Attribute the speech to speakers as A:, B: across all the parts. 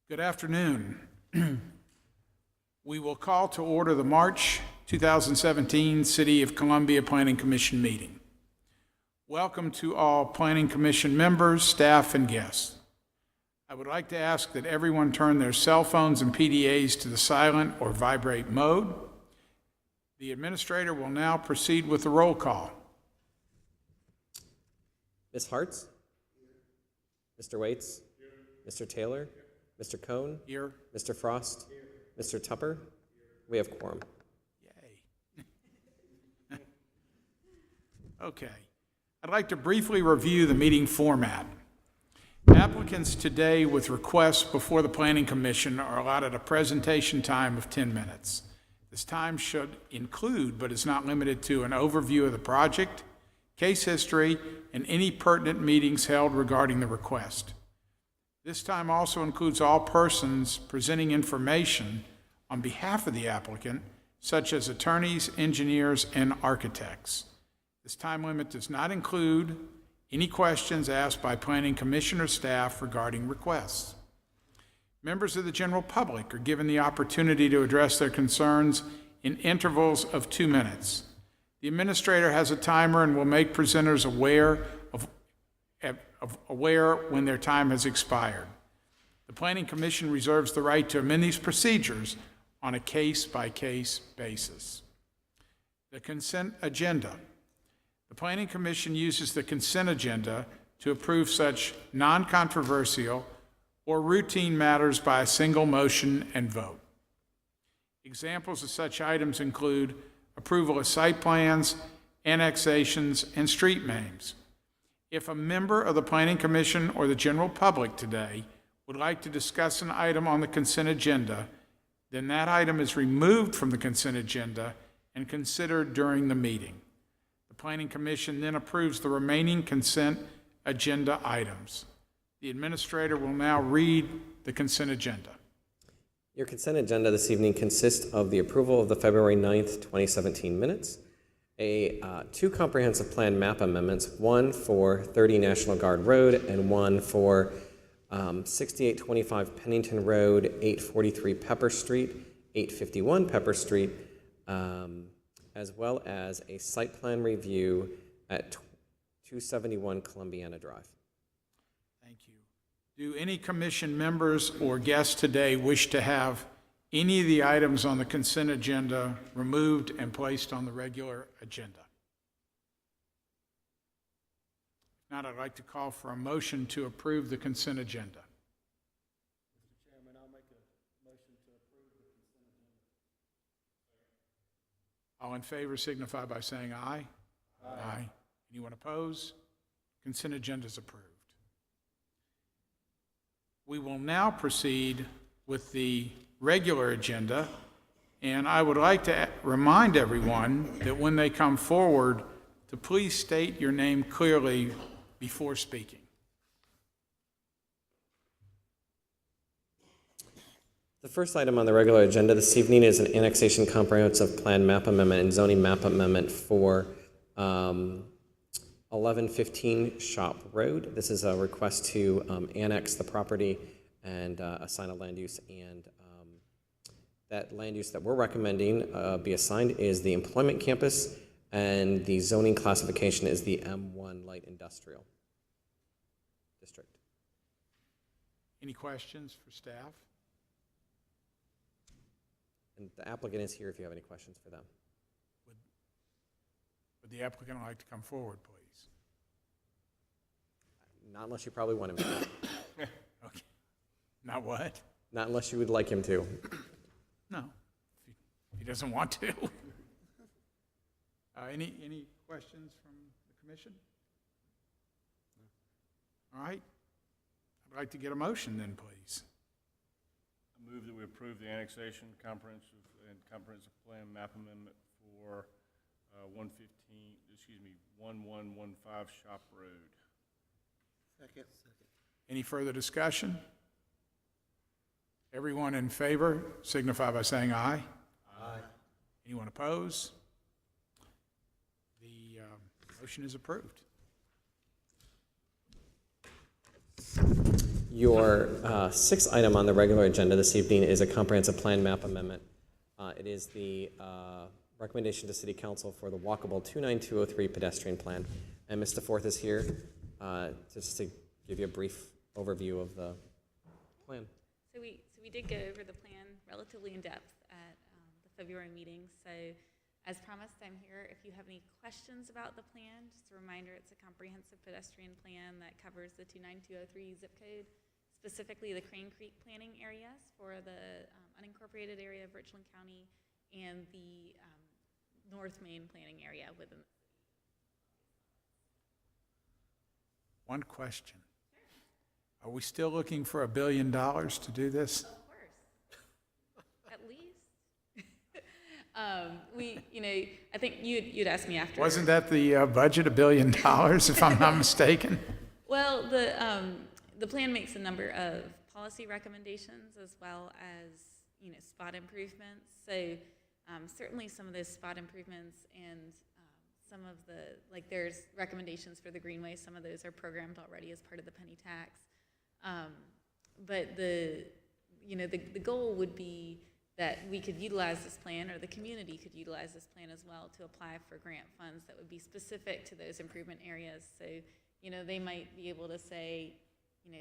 A: Good afternoon. We will call to order the March 2017 City of Columbia Planning Commission meeting. Welcome to all Planning Commission members, staff, and guests. I would like to ask that everyone turn their cell phones and PDAs to the silent or vibrate mode. The administrator will now proceed with the roll call.
B: Ms. Hartz? Mr. Waits? Mr. Taylor? Mr. Cohn?
A: Here.
B: Mr. Frost? Mr. Tupper? We have quorum.
A: Yay. Okay. I'd like to briefly review the meeting format. Applicants today with requests before the Planning Commission are allotted a presentation time of 10 minutes. This time should include, but is not limited to, an overview of the project, case history, and any pertinent meetings held regarding the request. This time also includes all persons presenting information on behalf of the applicant, such as attorneys, engineers, and architects. This time limit does not include any questions asked by Planning Commission or staff regarding requests. Members of the general public are given the opportunity to address their concerns in intervals of 2 minutes. The administrator has a timer and will make presenters aware when their time has expired. The Planning Commission reserves the right to amend these procedures on a case-by-case basis. The consent agenda. The Planning Commission uses the consent agenda to approve such non-controversial or routine matters by a single motion and vote. Examples of such items include approval of site plans, annexations, and street names. If a member of the Planning Commission or the general public today would like to discuss an item on the consent agenda, then that item is removed from the consent agenda and considered during the meeting. The Planning Commission then approves the remaining consent agenda items. The administrator will now read the consent agenda.
B: Your consent agenda this evening consists of the approval of the February 9th, 2017 minutes, two comprehensive plan map amendments, one for 30 National Guard Road and one for 6825 Pennington Road, 843 Pepper Street, 851 Pepper Street, as well as a site plan review at 271 Columbiana Drive.
A: Thank you. Do any commission members or guests today wish to have any of the items on the consent agenda removed and placed on the regular agenda? If not, I'd like to call for a motion to approve the consent agenda.
C: Mr. Chairman, I'll make a motion to approve the consent agenda.
A: All in favor signify by saying aye. Aye. Anyone opposed? Consent agenda is approved. We will now proceed with the regular agenda, and I would like to remind everyone that when they come forward, to please state your name clearly before speaking.
B: The first item on the regular agenda this evening is an annexation comprehensive plan map amendment and zoning map amendment for 1115 Shop Road. This is a request to annex the property and assign a land use, and that land use that we're recommending be assigned is the employment campus, and the zoning classification is the M1 light industrial district.
A: Any questions for staff?
B: And the applicant is here if you have any questions for them.
A: Would the applicant like to come forward, please?
B: Not unless you probably want him to.
A: Okay. Not what?
B: Not unless you would like him to.
A: No, if he doesn't want to. Any questions from the commission? All right. I'd like to get a motion then, please.
C: I move that we approve the annexation comprehensive plan map amendment for 1115 Shop Road. Second.
A: Any further discussion? Everyone in favor signify by saying aye. Aye. Anyone opposed? The motion is approved.
B: Your sixth item on the regular agenda this evening is a comprehensive plan map amendment. It is the recommendation to City Council for the walkable 29203 pedestrian plan. And Mr. Forth is here just to give you a brief overview of the plan.
D: So we did go over the plan relatively in depth at the February meeting. So as promised, I'm here. If you have any questions about the plan, just a reminder, it's a comprehensive pedestrian plan that covers the 29203 zip code, specifically the Crane Creek planning areas for the unincorporated area of Richland County and the North Main planning area within.
A: One question. Are we still looking for $1 billion to do this?
D: Of course, at least. I think you'd asked me after.
A: Wasn't that the budget, $1 billion, if I'm not mistaken?
D: Well, the plan makes a number of policy recommendations as well as, spot improvements. So certainly some of those spot improvements and some of there's recommendations for the greenway. Some of those are programmed already as part of the penny tax. But the goal would be that we could utilize this plan, or the community could utilize this plan as well, to apply for grant funds that would be specific to those improvement areas. So, they might be able to say,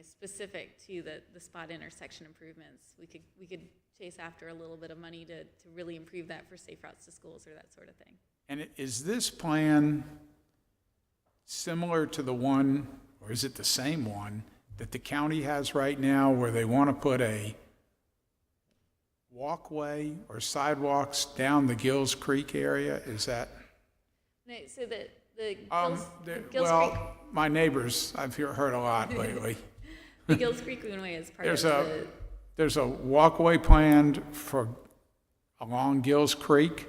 D: specific to the spot intersection improvements, we could chase after a little bit of money to really improve that for safe routes to schools or that sort of thing.
A: And is this plan similar to the one, or is it the same one, that the county has right now, where they want to put a walkway or sidewalks down the Gills Creek area? Is that?
D: No, so the Gills Creek.
A: Well, my neighbors, I've heard a lot lately.
D: The Gills Creek Greenway is part of
A: There's a walkway planned along Gills Creek.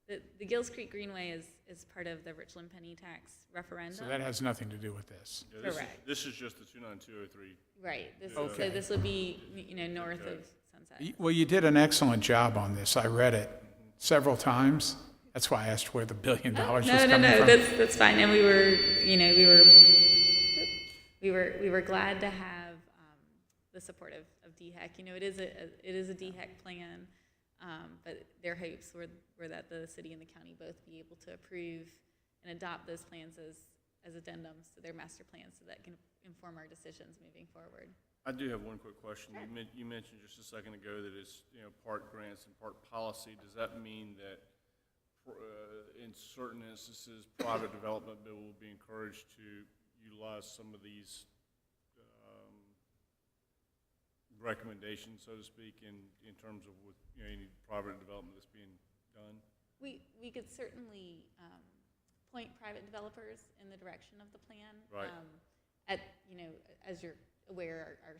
D: The Gills Creek Greenway is part of the Richland penny tax referendum.
A: So that has nothing to do with this.
C: Yeah,
D: Correct.
C: This is just the 29203.
D: Right.
A: Okay.
D: So this would be, north of Sunset.
A: Well, you did an excellent job on this. I read it several times. That's why I asked where the $1 billion was coming from.
D: No, that's fine. And we were glad to have the support of DHEC. It is a DHEC plan, but their hopes were that the city and the county both be able to approve and adopt those plans as addendums to their master plan, so that can inform our decisions moving forward.
C: I do have one quick question. You mentioned just a second ago that it's, part grants and part policy. Does that mean that in certain instances, private development bill will be encouraged to utilize some of these recommendations, so to speak, in terms of with any private development that's being done?
D: We could certainly point private developers in the direction of the plan.
C: Right.
D: As you're aware, our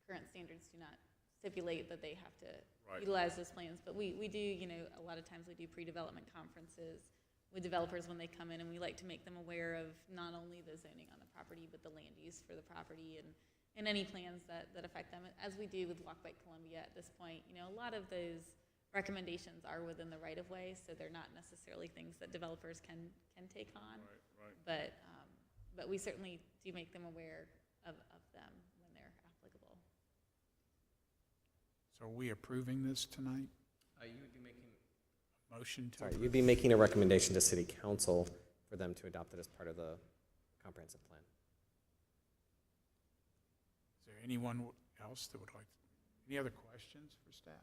D: current standards do not stipulate that they have to
C: Right.
D: utilize those plans, but we do, a lot of times we do pre-development conferences with developers when they come in, and we like to make them aware of not only the zoning on the property, but the land use for the property and any plans that affect them, as we do with Walkway Columbia at this point. A lot of those recommendations are within the right-of-way, so they're not necessarily things that developers can take on.
C: Right.
D: But we certainly do make them aware of them when they're applicable.
A: So are we approving this tonight?
B: You would be making.
A: Motion to?
B: Sorry, you'd be making a recommendation to City Council for them to adopt it as part of the comprehensive plan.
A: Is there anyone else that would like, any other questions for staff?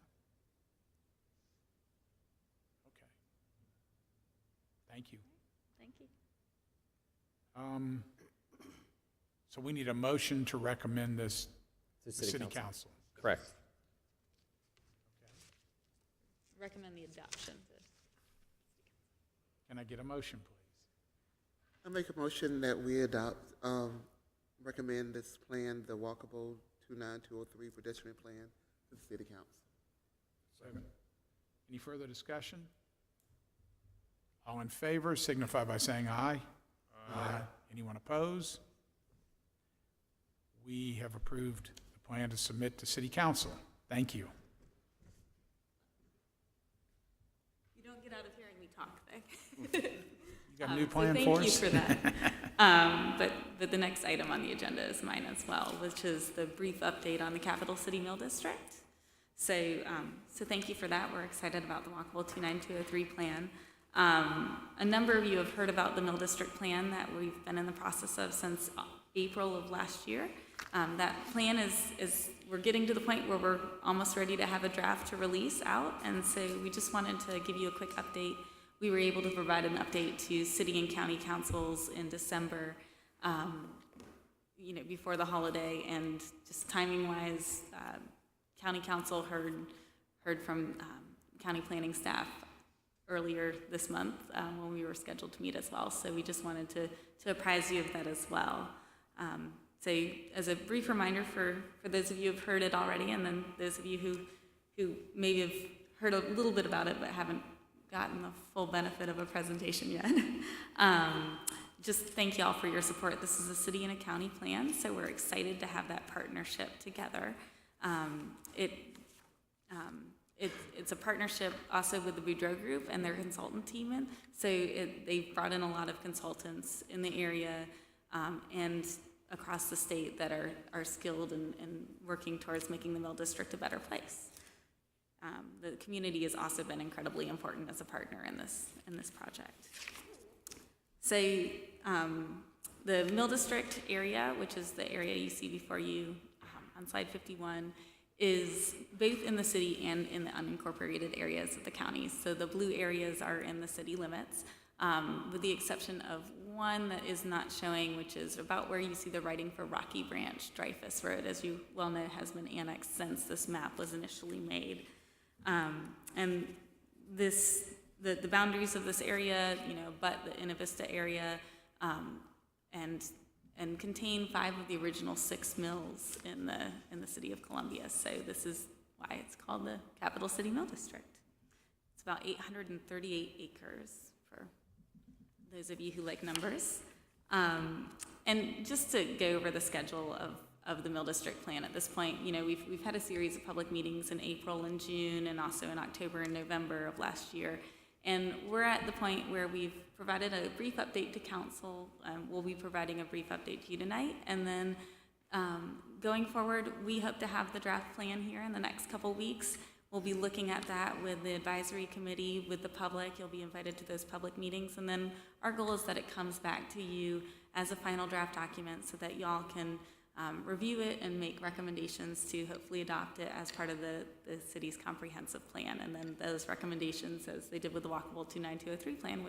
A: Okay. Thank you.
D: Thank you.
A: So we need a motion to recommend this
B: To
A: to City Council.
B: Correct.
D: Recommend the adoption.
A: Can I get a motion, please?
E: I make a motion that we recommend this plan, the walkable 29203 pedestrian plan, to the City Council.
A: Second. Any further discussion? All in favor signify by saying aye. Aye. Anyone oppose? We have approved the plan to submit to City Council. Thank you.
D: You don't get out of hearing me talk, though.
A: You got a new plan for us?
D: Thank you for that. But the next item on the agenda is mine as well, which is the brief update on the Capital City Mill District. So thank you for that. We're excited about the Walkable 29203 plan. A number of you have heard about the Mill District plan that we've been in the process of since April of last year. That plan is we're getting to the point where we're almost ready to have a draft to release out, and so we just wanted to give you a quick update. We were able to provide an update to city and county councils in December, before the holiday, and just timing-wise, county council heard from county planning staff earlier this month when we were scheduled to meet as well. So we just wanted to apprise you of that as well. So as a brief reminder for those of you who've heard it already, and then those of you who maybe have heard a little bit about it but haven't gotten the full benefit of a presentation yet, just thank y'all for your support. This is a city and a county plan, so we're excited to have that partnership together. It's a partnership also with the Boudreaux Group and their consultant team, and so they've brought in a lot of consultants in the area and across the state that are skilled and working towards making the Mill District a better place. The community has also been incredibly important as a partner in this project. So the Mill District area, which is the area you see before you on slide 51, is both in the city and in the unincorporated areas of the county. So the blue areas are in the city limits, with the exception of one that is not showing, which is about where you see the writing for Rocky Branch Dreyfus Road, as you well know, has been annexed since this map was initially made. And the boundaries of this area, but the Inavista area, and contain 5 of the original 6 mills in the city of Columbia. So this is why it's called the Capital City Mill District. It's about 838 acres for those of you who like numbers. And just to go over the schedule of the Mill District plan at this point, we've had a series of public meetings in April and June, and also in October and November of last year. And we're at the point where we've provided a brief update to council. We'll be providing a brief update to you tonight. And then going forward, we hope to have the draft plan here in the next couple weeks. We'll be looking at that with the advisory committee, with the public. You'll be invited to those public meetings. And then our goal is that it comes back to you as a final draft document so that y'all can review it and make recommendations to hopefully adopt it as part of the city's comprehensive plan. And then those recommendations, as they did with the Walkable 29203 plan,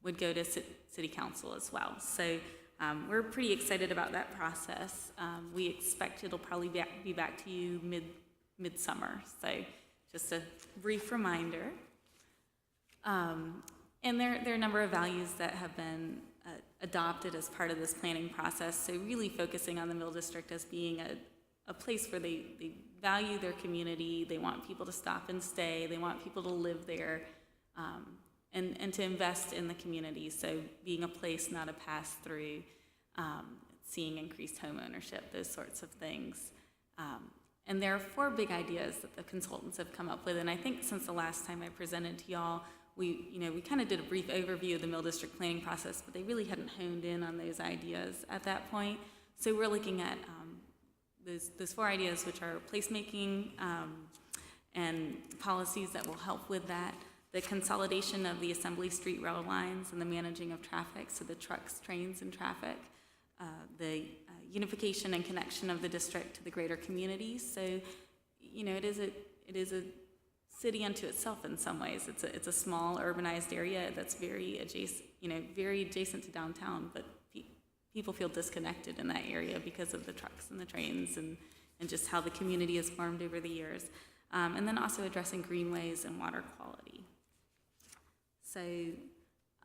D: would go to city council as well. So we're pretty excited about that process. We expect it'll probably be back to you midsummer. So just a brief reminder. And there are a number of values that have been adopted as part of this planning process. So really focusing on the Mill District as being a place where they value their community, they want people to stop and stay, they want people to live there, and to invest in the community. So being a place, not a pass-through, seeing increased home ownership, those sorts of things. And there are 4 big ideas that the consultants have come up with, and I think since the last time I presented to y'all, we kind of did a brief overview of the Mill District planning process, but they really hadn't honed in on those ideas at that point. So we're looking at those 4 ideas, which are placemaking and policies that will help with that, the consolidation of the Assembly Street rail lines and the managing of traffic, so the trucks, trains, and traffic, the unification and connection of the district to the greater community. So, it is a city unto itself in some ways. It's a small urbanized area that's very adjacent to downtown, but people feel disconnected in that area because of the trucks and the trains and just how the community has formed over the years. And then also addressing greenways and water quality. So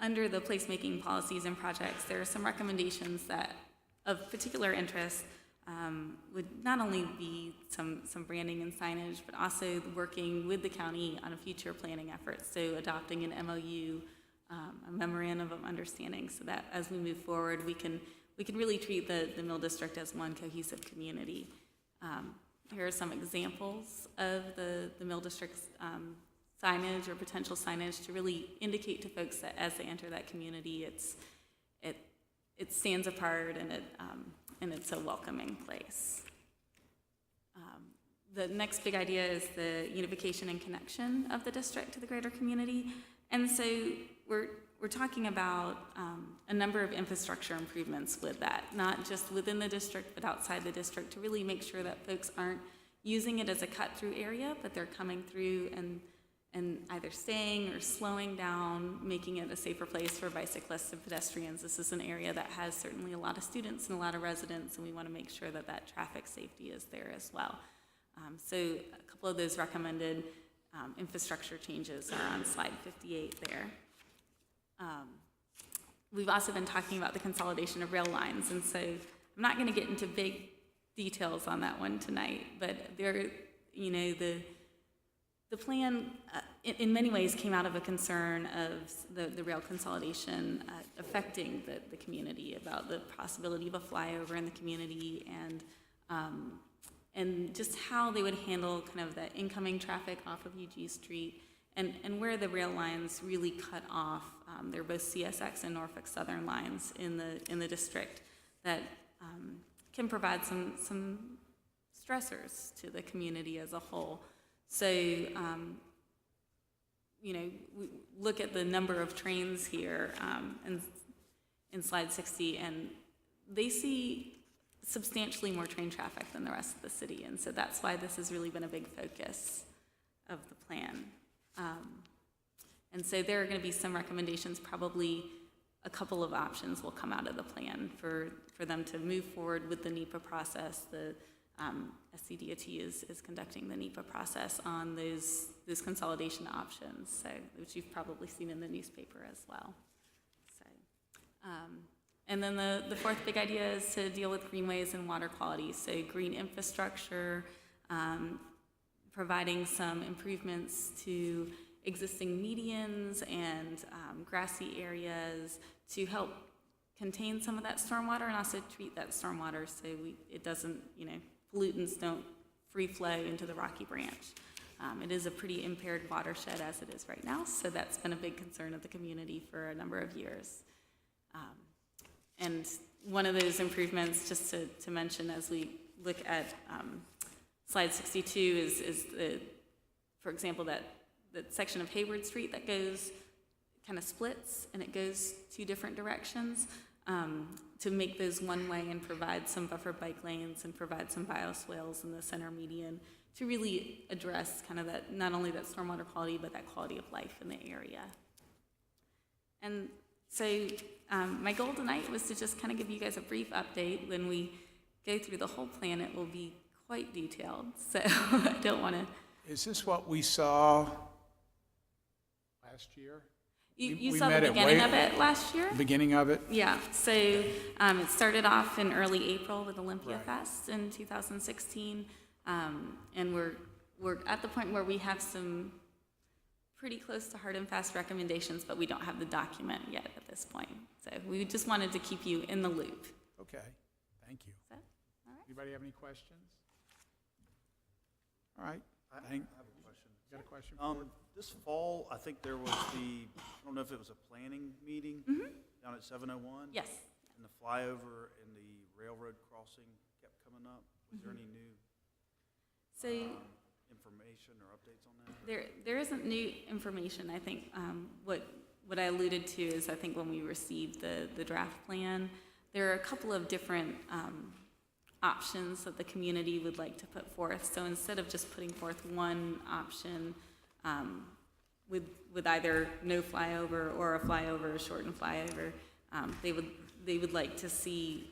D: under the placemaking policies and projects, there are some recommendations that of particular interest would not only be some branding and signage, but also working with the county on a future planning effort. So adopting an MOU, a memorandum of understanding, so that as we move forward, we can really treat the Mill District as one cohesive community. Here are some examples of the Mill District's signage or potential signage to really indicate to folks that as they enter that community, it stands apart and it's a welcoming place. The next big idea is the unification and connection of the district to the greater community. And so we're talking about a number of infrastructure improvements with that, not just within the district, but outside the district, to really make sure that folks aren't using it as a cut-through area, but they're coming through and either staying or slowing down, making it a safer place for bicyclists and pedestrians. This is an area that has certainly a lot of students and a lot of residents, and we want to make sure that that traffic safety is there as well. So a couple of those recommended infrastructure changes are on slide 58 there. We've also been talking about the consolidation of rail lines, and so I'm not going to get into big details on that one tonight, but there, you know, the plan in many ways came out of a concern of the rail consolidation affecting the community, about the possibility of a flyover in the community, and just how they would handle kind of the incoming traffic off of UG Street, and where the rail lines really cut off. They're both CSX and Norfolk Southern lines in the district that can provide some stressors to the community as a whole. So, you know, we look at the number of trains here in slide 60, and they see substantially more train traffic than the rest of the city, and so that's why this has really been a big focus of the plan. And so there are going to be some recommendations, probably a couple of options will come out of the plan for them to move forward with the NEPA process. The SCDOT is conducting the NEPA process on those consolidation options, so, which you've probably seen in the newspaper as well. So, and then the fourth big idea is to deal with greenways and water quality. So green infrastructure, providing some improvements to existing medians and grassy areas to help contain some of that stormwater and also treat that stormwater so it doesn't, you know, pollutants don't free flow into the Rocky Branch. It is a pretty impaired watershed as it is right now, so that's been a big concern of the community for a number of years. And one of those improvements, just to mention as we look at slide 62, is for example, that section of Hayward Street that goes, kind of splits, and it goes two different directions, to make those one-way and provide some buffer bike lanes and provide some bioswales in the center median to really address kind of that, not only that stormwater quality, but that quality of life in the area. And so my goal tonight was to just kind of give you guys a brief update. When we go through the whole plan, it will be quite detailed, so I don't want to...
A: Is this what we saw last year?
D: You
A: We
D: saw the
A: met at
D: beginning of it last year?
A: Beginning of it?
D: Yeah, so it started off in early April with Olympia
A: Right.
D: Fest in 2016, and we're at the point where we have some pretty close to hard and fast recommendations, but we don't have the document yet at this point. So we just wanted to keep you in the loop.
A: Okay, thank you.
D: Is that all right?
A: Anybody have any questions? All right,
F: I have a question.
A: You got a question? for
F: This fall, I think there was I don't know if it was a planning meeting down at 701?
D: Yes.
F: And the flyover and the railroad crossing kept coming up. Was there any new
D: So
F: information or updates on that?
D: there isn't new information. I think what I alluded to is, I think when we received the draft plan, there are a couple of different options that the community would like to put forth. So instead of just putting forth one option with either no flyover or a flyover, a shortened flyover, they would like to see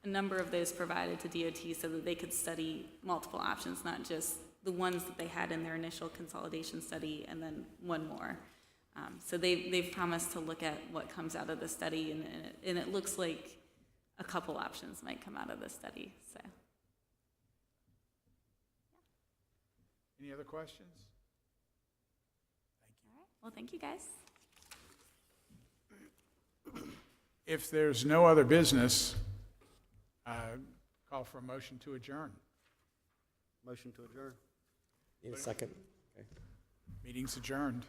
D: a number of those provided to DOT so that they could study multiple options, not just the ones that they had in their initial consolidation study and then one more. So they've promised to look at what comes out of the study, and it looks like a couple options might come out of the study. So,
A: Any other questions?
D: all right. Well, thank you guys.
A: If there's no other business, call for a motion to adjourn.
E: Motion to adjourn.
B: Need a second? Okay.
A: Meeting's adjourned.